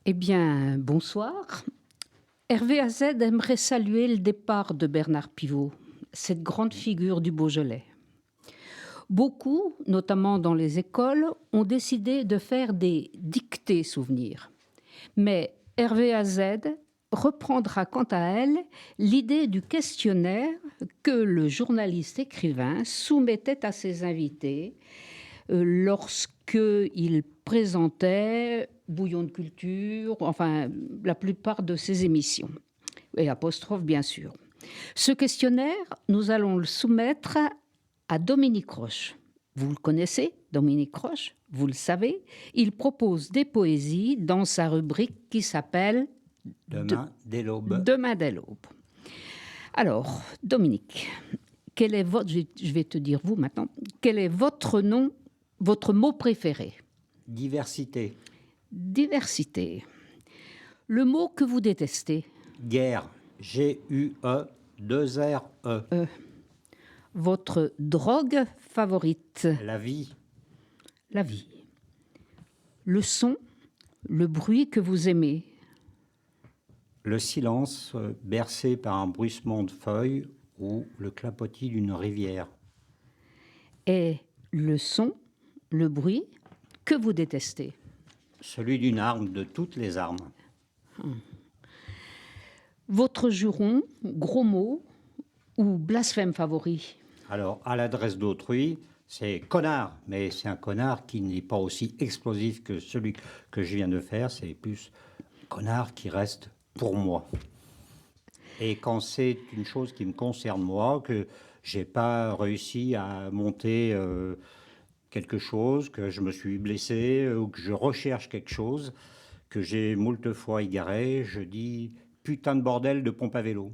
Eh bien, bonsoir. Hervé AZ aimerait saluer le départ de Bernard Pivot, cette grande figure du Beaujolais. Beaucoup, notamment dans les écoles, ont décidé de faire des dictées souvenirs. Mais Hervé AZ reprendra quant à elle l'idée du questionnaire que le journaliste écrivain soumettait à ses invités lorsqu'il présentait Bouillon de culture, enfin la plupart de ses émissions, et apostrophe bien sûr. Ce questionnaire, nous allons le soumettre à Dominique Roche. Vous le connaissez, Dominique Roche, vous le savez. Il propose des poésies dans sa rubrique qui s'appelle Demain dès l'aube. Demain dès l'aube. Alors, Dominique, quel est votre, je vais te dire vous maintenant, quel est votre nom, votre mot préféré? Diversité. Diversité. Le mot que vous détestez? Guerre. G-U-E, 2-R-E. Votre drogue favorite? La vie. La vie. Le son, le bruit que vous aimez? Le silence bercé par un bruissement de feuilles ou le clapotis d'une rivière. Et le son, le bruit que vous détestez? Celui d'une arme, de toutes les armes. Votre juron, gros mot ou blasphème favori? Alors, à l'adresse d'autrui, c'est connard, mais c'est un connard qui n'est pas aussi explosif que celui que je viens de faire, c'est plus connard qui reste pour moi. Et quand c'est une chose qui me concerne moi, que j'ai pas réussi à monter quelque chose, que je me suis blessé ou que je recherche quelque chose, que j'ai moult fois égaré, je dis putain de bordel de pompe à vélo.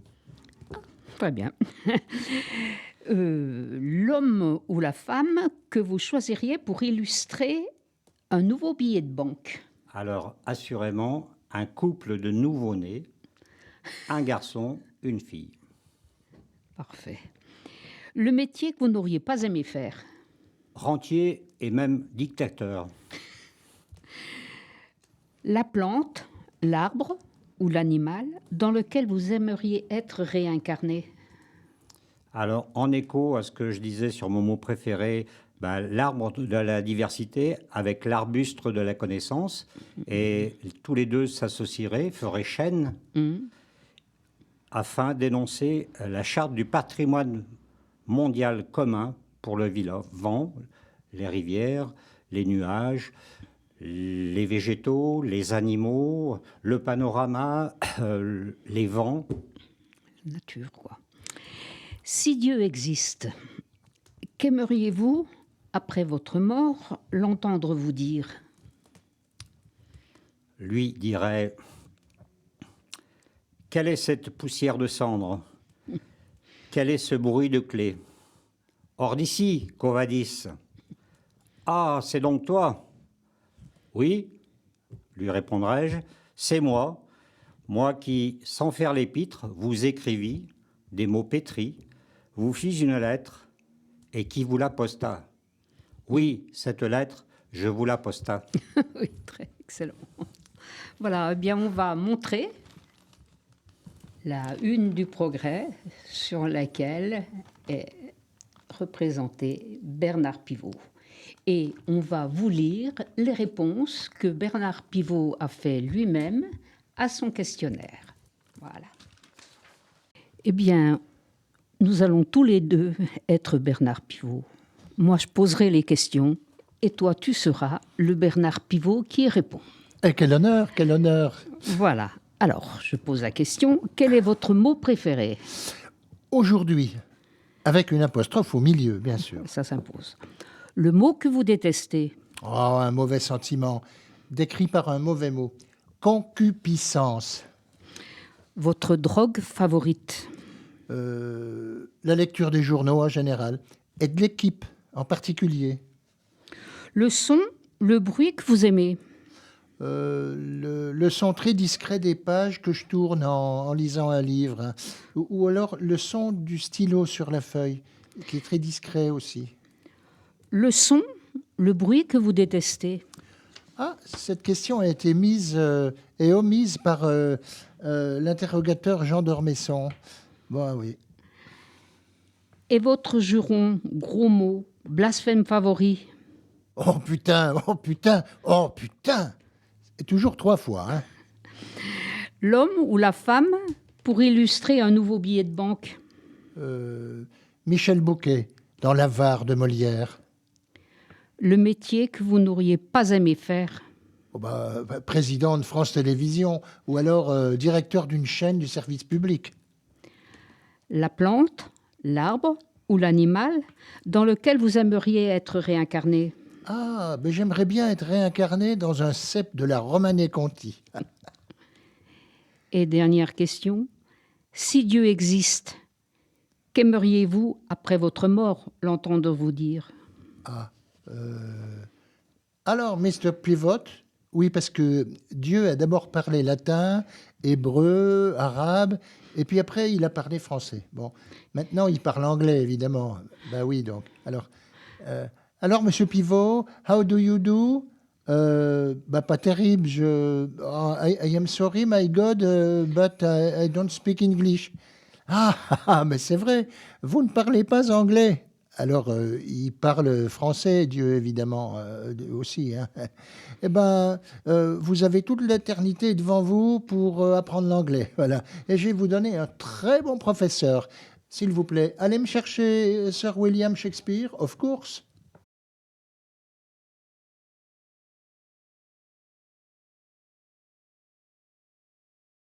Très bien. L'homme ou la femme que vous choisiriez pour illustrer un nouveau billet de banque? Alors, assurément, un couple de nouveau-nés, un garçon, une fille. Parfait. Le métier que vous n'auriez pas aimé faire? Rentier et même dictateur. La plante, l'arbre ou l'animal dans lequel vous aimeriez être réincarné? Alors, en écho à ce que je disais sur mon mot préféré, l'arbre de la diversité avec l'arbuste de la connaissance, et tous les deux s'associeraient, feraient chaîne, afin d'énoncer la charte du patrimoine mondial commun pour le vivant, les rivières, les nuages, les végétaux, les animaux, le panorama, les vents. Nature, quoi. Si Dieu existe, qu'aimeriez-vous, après votre mort, l'entendre vous dire? Lui dirait: quelle est cette poussière de cendre? Quel est ce bruit de clé? Hors d'ici, Covadis. Ah, c'est donc toi? Oui, lui répondrai-je, c'est moi. Moi qui, sans faire l'épître, vous écrivis des mots pétris, vous fis une lettre, et qui vous la posta. Oui, cette lettre, je vous la posta. Oui, très excellent. Voilà, eh bien, on va montrer la une du Progrès sur laquelle est représenté Bernard Pivot. Et on va vous lire les réponses que Bernard Pivot a fait lui-même à son questionnaire. Voilà. Eh bien, nous allons tous les deux être Bernard Pivot. Moi, je poserai les questions et toi, tu seras le Bernard Pivot qui répond. Et quel honneur, quel honneur. Voilà. Alors, je pose la question. Quel est votre mot préféré? Aujourd'hui, avec une apostrophe au milieu, bien sûr. Ça s'impose. Le mot que vous détestez? Oh, un mauvais sentiment, décrit par un mauvais mot. Concupiscence. Votre drogue favorite? La lecture des journaux en général, et de l'équipe en particulier. Le son, le bruit que vous aimez? Le son très discret des pages que je tourne en lisant un livre, hein. Ou alors le son du stylo sur la feuille, qui est très discret aussi. Le son, le bruit que vous détestez? Ah, cette question a été mise et omise par l'interrogateur Jean d'Ormesson. Bon, oui. Et votre juron, gros mot, blasphème favori? Oh putain, oh putain, oh putain. Et toujours 3 fois, hein. L'homme ou la femme pour illustrer un nouveau billet de banque? Michel Bouquet, dans l'Avare de Molière. Le métier que vous n'auriez pas aimé faire? Oh président de France Télévisions, ou alors directeur d'une chaîne du service public. La plante, l'arbre ou l'animal dans lequel vous aimeriez être réincarné? Ah, mais j'aimerais bien être réincarné dans un cep de la Romanée Conti. Et dernière question, si Dieu existe, qu'aimeriez-vous après votre mort l'entendre vous dire? Alors, Mr. Pivot, oui, parce que Dieu a d'abord parlé latin, hébreu, arabe, et puis après, il a parlé français. Bon, maintenant, il parle anglais, évidemment. Ben oui, donc. Alors, Monsieur Pivot, how do you do? Pas terrible. I am sorry, my God, but I don't speak English. Mais c'est vrai, vous ne parlez pas anglais. Alors, il parle français, Dieu, évidemment, aussi. Hein. Eh bien, vous avez toute l'éternité devant vous pour apprendre l'anglais. Voilà. Et je vais vous donner un très bon professeur. S'il vous plaît, allez me chercher Sir William Shakespeare, of course.